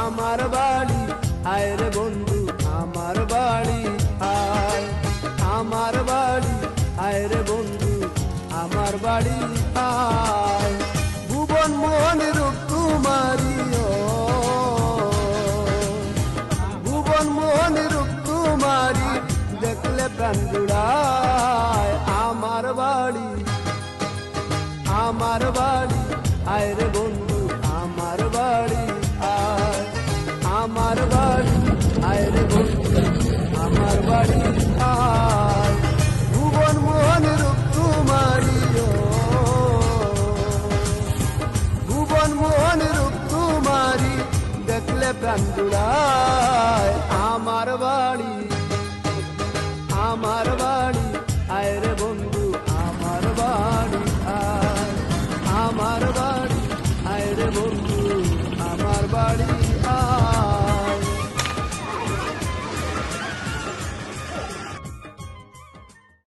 আমার বাড়ি আয় রে বন্ধু আমার বাড়ি আয়, আমার বাড়ি আয় রে বন্ধু আমার বাড়ি আয়। ভুবন মোহন রূপ তোমারি ভুবন মোহন রূপ তোমারি দেখলে প্রাণ জুড়ায়। আমার বাড়ি আয় রে বন্ধু আমার বাড়ি আয়, আমার বাড়ি আয় রে বন্ধু আমার বাড়ি আয়। ভুবন মোহন রূপ তোমারি ভুবন মোহন রূপ তোমারি দেখলে প্রাণ জুড়ায়। আমার বাড়ি আয় রে বন্ধু আমার বাড়ি আয়, আমার বাড়ি আয় রে বন্ধু